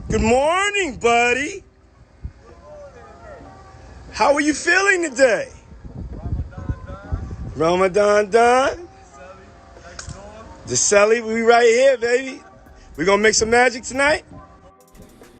Good morning, buddy. How are you feeling today? Ramadan done. The celly, we right here, baby. We gonna make some magic tonight?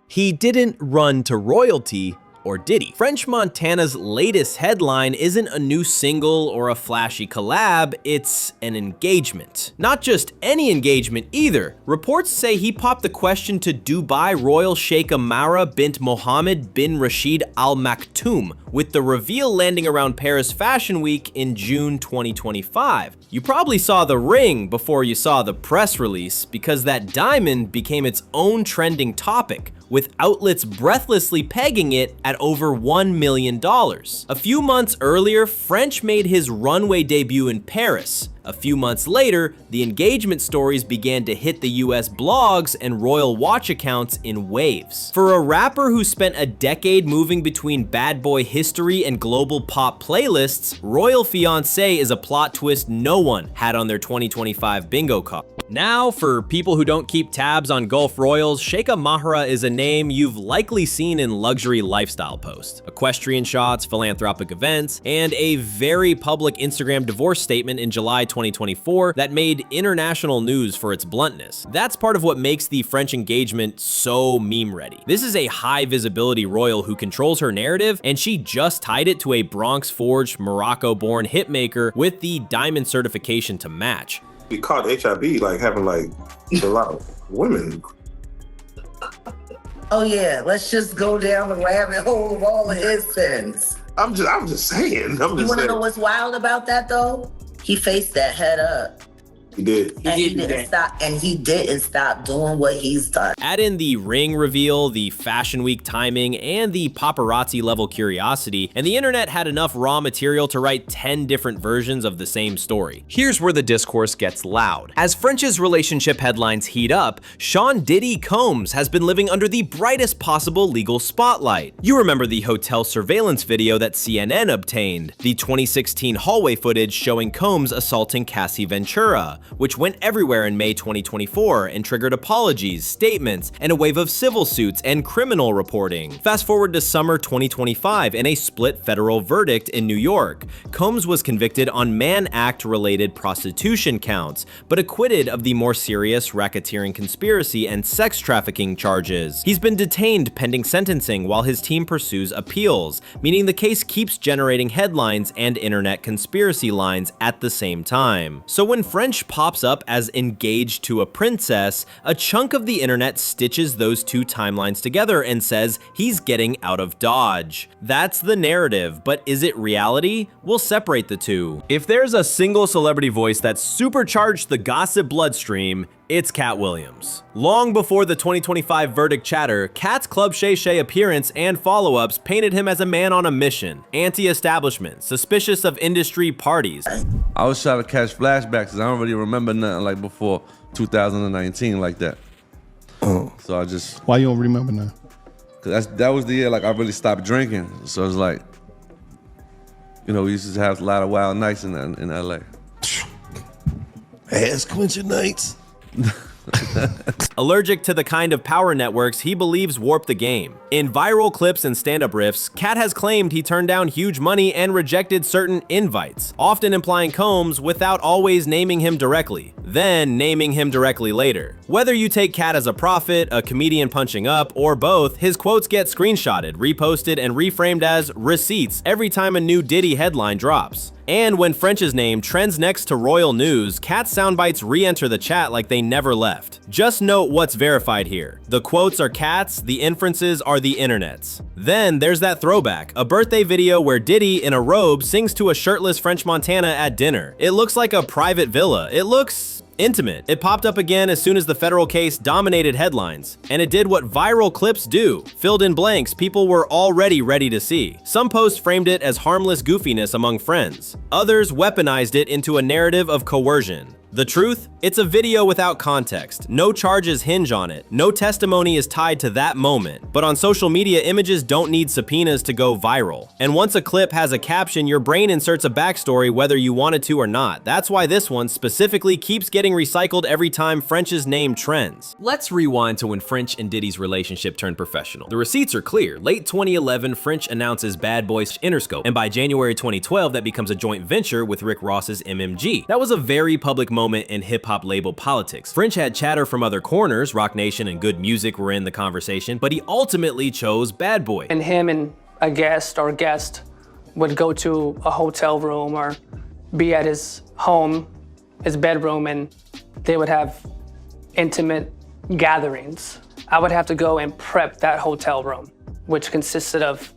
He didn't run to royalty, or did he? French Montana's latest headline isn't a new single or a flashy collab, it's an engagement. Not just any engagement either. Reports say he popped the question to Dubai royal Sheikha Mahra bint Mohammed bin Rashid Al Maktoum, with the reveal landing around Paris Fashion Week in June 2025. You probably saw the ring before you saw the press release, because that diamond became its own trending topic, with outlets breathlessly pegging it at over $1 million. A few months earlier, French made his runway debut in Paris. A few months later, the engagement stories began to hit the US blogs and royal watch accounts in waves. For a rapper who spent a decade moving between bad boy history and global pop playlists, royal fiancé is a plot twist no one had on their 2025 bingo card. Now, for people who don't keep tabs on Gulf royals, Sheikha Mahra is a name you've likely seen in luxury lifestyle posts, equestrian shots, philanthropic events, and a very public Instagram divorce statement in July 2024 that made international news for its bluntness. That's part of what makes the French engagement so meme-ready. This is a high-visibility royal who controls her narrative, and she just tied it to a Bronx-forged, Morocco-born hitmaker with the diamond certification to match. We caught HIV like having like a lot of women. Oh yeah, let's just go down the rabbit hole of all the incidents. I'm just saying. You wanna know what's wild about that though? He faced that head up. He did. He didn't stop doing what he's done. Add in the ring reveal, the Fashion Week timing, and the paparazzi level curiosity, and the internet had enough raw material to write 10 different versions of the same story. Here's where the discourse gets loud. As French's relationship headlines heat up, Sean Diddy Combs has been living under the brightest possible legal spotlight. You remember the hotel surveillance video that CNN obtained, the 2016 hallway footage showing Combs assaulting Cassie Ventura, which went everywhere in May 2024 and triggered apologies, statements, and a wave of civil suits and criminal reporting. Fast forward to summer 2025 and a split federal verdict in New York. Combs was convicted on Mann Act-related prostitution counts, but acquitted of the more serious racketeering conspiracy and sex trafficking charges. He's been detained pending sentencing while his team pursues appeals, meaning the case keeps generating headlines and internet conspiracy lines at the same time. So when French pops up as engaged to a princess, a chunk of the internet stitches those two timelines together and says he's getting out of Dodge. That's the narrative, but is it reality? We'll separate the two. If there's a single celebrity voice that supercharged the gossip bloodstream, it's Katt Williams. Long before the 2025 verdict chatter, Katt's Club Shay Shay appearance and follow-ups painted him as a man on a mission, anti-establishment, suspicious of industry parties. I was trying to catch flashbacks because I don't really remember nothing like before 2019 like that. So I just... Why you don't remember now? Cause that was the year like I really stopped drinking. So it's like, you know, we used to have a lot of wild nights in LA. Ass quenching nights. Allergic to the kind of power networks he believes warp the game. In viral clips and stand-up riffs, Katt has claimed he turned down huge money and rejected certain invites, often implying Combs without always naming him directly, then naming him directly later. Whether you take Katt as a prophet, a comedian punching up, or both, his quotes get screenshotted, reposted, and reframed as receipts every time a new Diddy headline drops. And when French's name trends next to royal news, Katt's soundbites re-enter the chat like they never left. Just note what's verified here. The quotes are Katt's, the inferences are the internet's. Then there's that throwback, a birthday video where Diddy in a robe sings to a shirtless French Montana at dinner. It looks like a private villa. It looks intimate. It popped up again as soon as the federal case dominated headlines, and it did what viral clips do, filled in blanks people were already ready to see. Some posts framed it as harmless goofiness among friends. Others weaponized it into a narrative of coercion. The truth? It's a video without context. No charges hinge on it. No testimony is tied to that moment. But on social media, images don't need subpoenas to go viral. And once a clip has a caption, your brain inserts a backstory whether you wanted to or not. That's why this one specifically keeps getting recycled every time French's name trends. Let's rewind to when French and Diddy's relationship turned professional. The receipts are clear. Late 2011, French announces Bad Boy's Interscope, and by January 2012, that becomes a joint venture with Rick Ross's MMG. That was a very public moment in hip-hop label politics. French had chatter from other corners, Rock Nation and Good Music were in the conversation, but he ultimately chose Bad Boy. And him and a guest would go to a hotel room or be at his home, his bedroom, and they would have intimate gatherings. I would have to go and prep that hotel room, which consisted of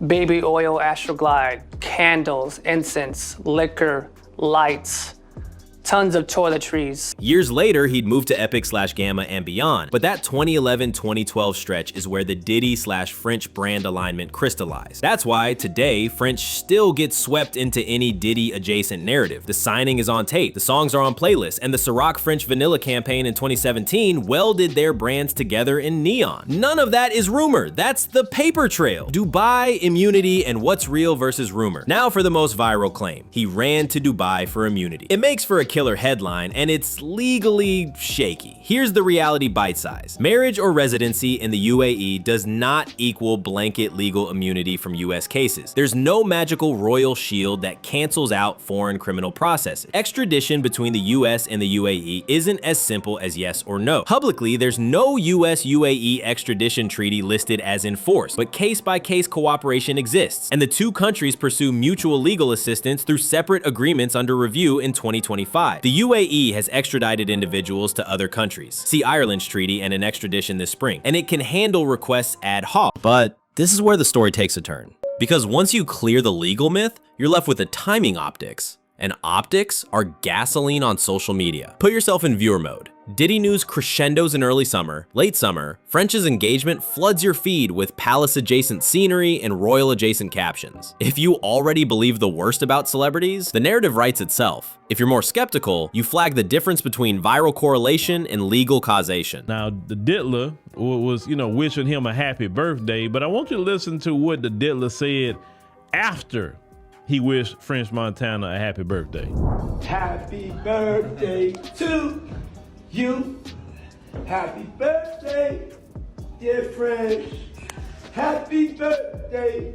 baby oil, Astroglide, candles, incense, liquor, lights, tons of toiletries. Years later, he'd move to Epic/Gamma and beyond, but that 2011-2012 stretch is where the Diddy/French brand alignment crystallized. That's why today, French still gets swept into any Diddy adjacent narrative. The signing is on tape, the songs are on playlists, and the Ciroc French Vanilla campaign in 2017 welded their brands together in neon. None of that is rumor, that's the paper trail. Dubai, immunity, and what's real versus rumor. Now for the most viral claim. He ran to Dubai for immunity. It makes for a killer headline, and it's legally shaky. Here's the reality bite size. Marriage or residency in the UAE does not equal blanket legal immunity from US cases. There's no magical royal shield that cancels out foreign criminal processes. Extradition between the US and the UAE isn't as simple as yes or no. Publicly, there's no US-UAE extradition treaty listed as enforced, but case-by-case cooperation exists, and the two countries pursue mutual legal assistance through separate agreements under review in 2025. The UAE has extradited individuals to other countries. See Ireland's treaty and an extradition this spring, and it can handle requests ad hoc. But this is where the story takes a turn. Because once you clear the legal myth, you're left with the timing optics. And optics are gasoline on social media. Put yourself in viewer mode. Diddy news crescendos in early summer. Late summer, French's engagement floods your feed with palace-adjacent scenery and royal-adjacent captions. If you already believe the worst about celebrities, the narrative writes itself. If you're more skeptical, you flag the difference between viral correlation and legal causation. Now, the diddler was, wishing him a happy birthday, but I want you to listen to what the diddler said after he wished French Montana a happy birthday. Happy birthday to you. Happy birthday, dear French. Happy birthday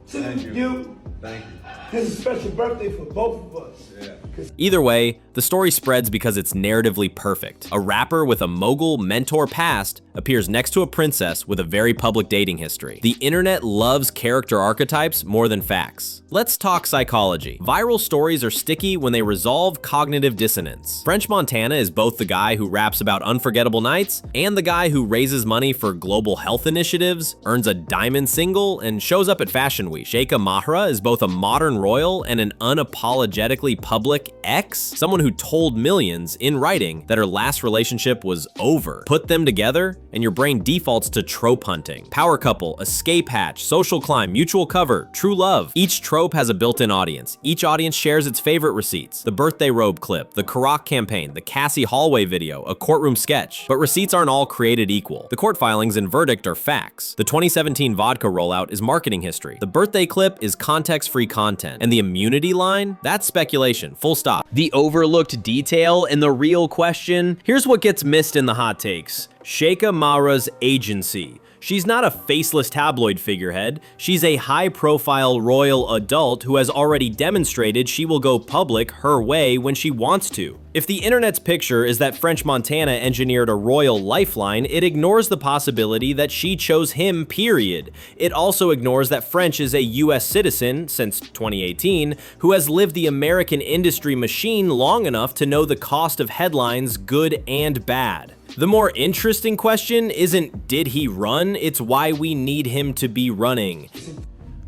to you. Thank you. This is a special birthday for both of us. Yeah. Either way, the story spreads because it's narratively perfect. A rapper with a mogul mentor past appears next to a princess with a very public dating history. The internet loves character archetypes more than facts. Let's talk psychology. Viral stories are sticky when they resolve cognitive dissonance. French Montana is both the guy who raps about unforgettable nights and the guy who raises money for global health initiatives, earns a diamond single, and shows up at Fashion Week. Sheikha Mahra is both a modern royal and an unapologetically public ex, someone who told millions in writing that her last relationship was over. Put them together, and your brain defaults to trope hunting. Power couple, escape hatch, social climb, mutual cover, true love. Each trope has a built-in audience. Each audience shares its favorite receipts. The birthday robe clip, the Ciroc campaign, the Cassie hallway video, a courtroom sketch. But receipts aren't all created equal. The court filings and verdict are facts. The 2017 vodka rollout is marketing history. The birthday clip is context-free content. And the immunity line? That's speculation, full stop. The overlooked detail and the real question? Here's what gets missed in the hot takes. Sheikha Mahra's agency. She's not a faceless tabloid figurehead. She's a high-profile royal adult who has already demonstrated she will go public her way when she wants to. If the internet's picture is that French Montana engineered a royal lifeline, it ignores the possibility that she chose him, period. It also ignores that French is a US citizen, since 2018, who has lived the American industry machine long enough to know the cost of headlines, good and bad. The more interesting question isn't did he run, it's why we need him to be running.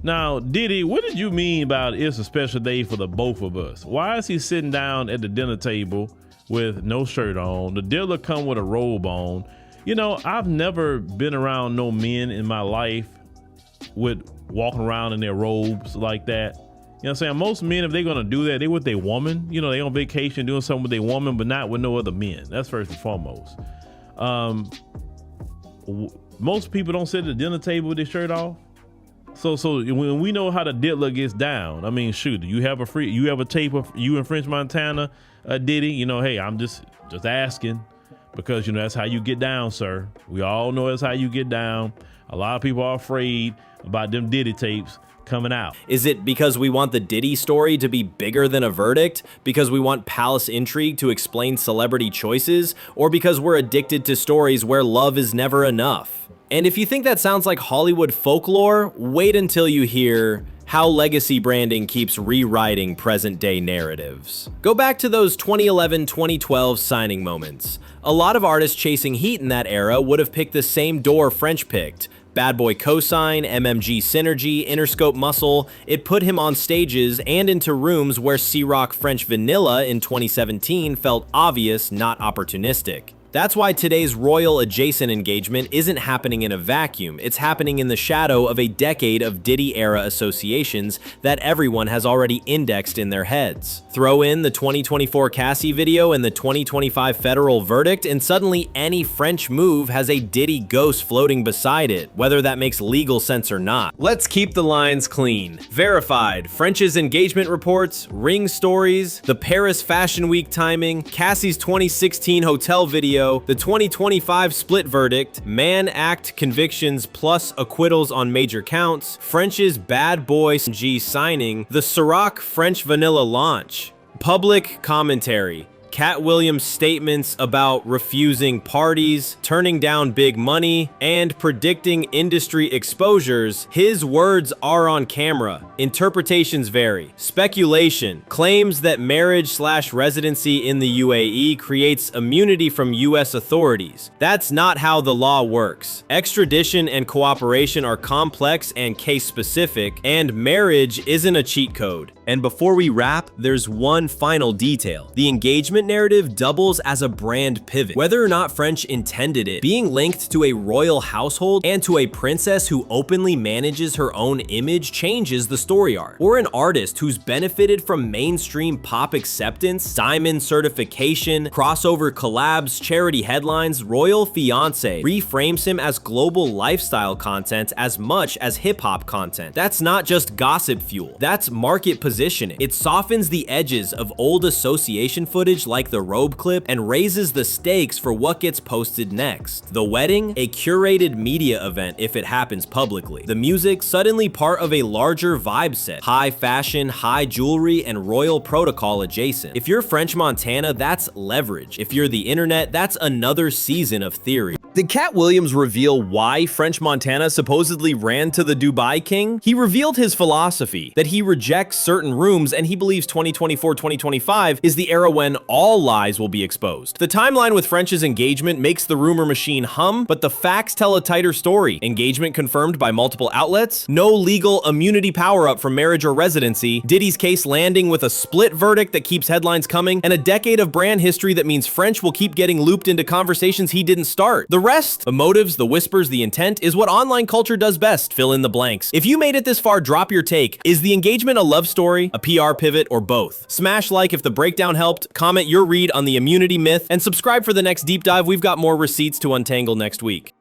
Now, Diddy, what did you mean about it's a special day for the both of us? Why is he sitting down at the dinner table with no shirt on? The dealer come with a robe on. I've never been around no men in my life with walking around in their robes like that. You know what I'm saying? Most men, if they're gonna do that, they with their woman. You know, they on vacation doing something with their woman, but not with no other men. That's first and foremost. Most people don't sit at the dinner table with their shirt off. So when we know how the diddler gets down, I mean, shoot, you have a tape of you in French Montana, Diddy. You know, hey, I'm just asking, because you know that's how you get down, sir. We all know that's how you get down. A lot of people are afraid about them Diddy tapes coming out. Is it because we want the Diddy story to be bigger than a verdict? Because we want palace intrigue to explain celebrity choices? Or because we're addicted to stories where love is never enough? And if you think that sounds like Hollywood folklore, wait until you hear how legacy branding keeps rewriting present-day narratives. Go back to those 2011-2012 signing moments. A lot of artists chasing heat in that era would have picked the same door French picked. Bad Boy Cosign, MMG Synergy, Interscope Muscle. It put him on stages and into rooms where C-Rock French Vanilla in 2017 felt obvious, not opportunistic. That's why today's royal adjacent engagement isn't happening in a vacuum. It's happening in the shadow of a decade of Diddy-era associations that everyone has already indexed in their heads. Throw in the 2024 Cassie video and the 2025 federal verdict, and suddenly any French move has a Diddy ghost floating beside it, whether that makes legal sense or not. Let's keep the lines clean. Verified. French's engagement reports, ring stories, the Paris Fashion Week timing, Cassie's 2016 hotel video, the 2025 split verdict, Mann Act convictions plus acquittals on major counts, French's Bad Boy G signing, the Ciroc French Vanilla launch, public commentary, Katt Williams' statements about refusing parties, turning down big money, and predicting industry exposures. His words are on camera. Interpretations vary. Speculation. Claims that marriage/residency in the UAE creates immunity from US authorities. That's not how the law works. Extradition and cooperation are complex and case-specific, and marriage isn't a cheat code. And before we wrap, there's one final detail. The engagement narrative doubles as a brand pivot. Whether or not French intended it, being linked to a royal household and to a princess who openly manages her own image changes the story arc. Or an artist who's benefited from mainstream pop acceptance, diamond certification, crossover collabs, charity headlines, royal fiancé reframes him as global lifestyle content as much as hip-hop content. That's not just gossip fuel. That's market positioning. It softens the edges of old association footage like the robe clip and raises the stakes for what gets posted next. The wedding, a curated media event if it happens publicly. The music, suddenly part of a larger vibe set. High fashion, high jewelry, and royal protocol adjacent. If you're French Montana, that's leverage. If you're the internet, that's another season of theory. Did Katt Williams reveal why French Montana supposedly ran to the Dubai King? He revealed his philosophy, that he rejects certain rooms and he believes 2024-2025 is the era when all lies will be exposed. The timeline with French's engagement makes the rumor machine hum, but the facts tell a tighter story. Engagement confirmed by multiple outlets, no legal immunity power-up from marriage or residency, Diddy's case landing with a split verdict that keeps headlines coming, and a decade of brand history that means French will keep getting looped into conversations he didn't start. The rest, the motives, the whispers, the intent, is what online culture does best. Fill in the blanks. If you made it this far, drop your take. Is the engagement a love story, a PR pivot, or both? Smash like if the breakdown helped, comment your read on the immunity myth, and subscribe for the next deep dive. We've got more receipts to untangle next week.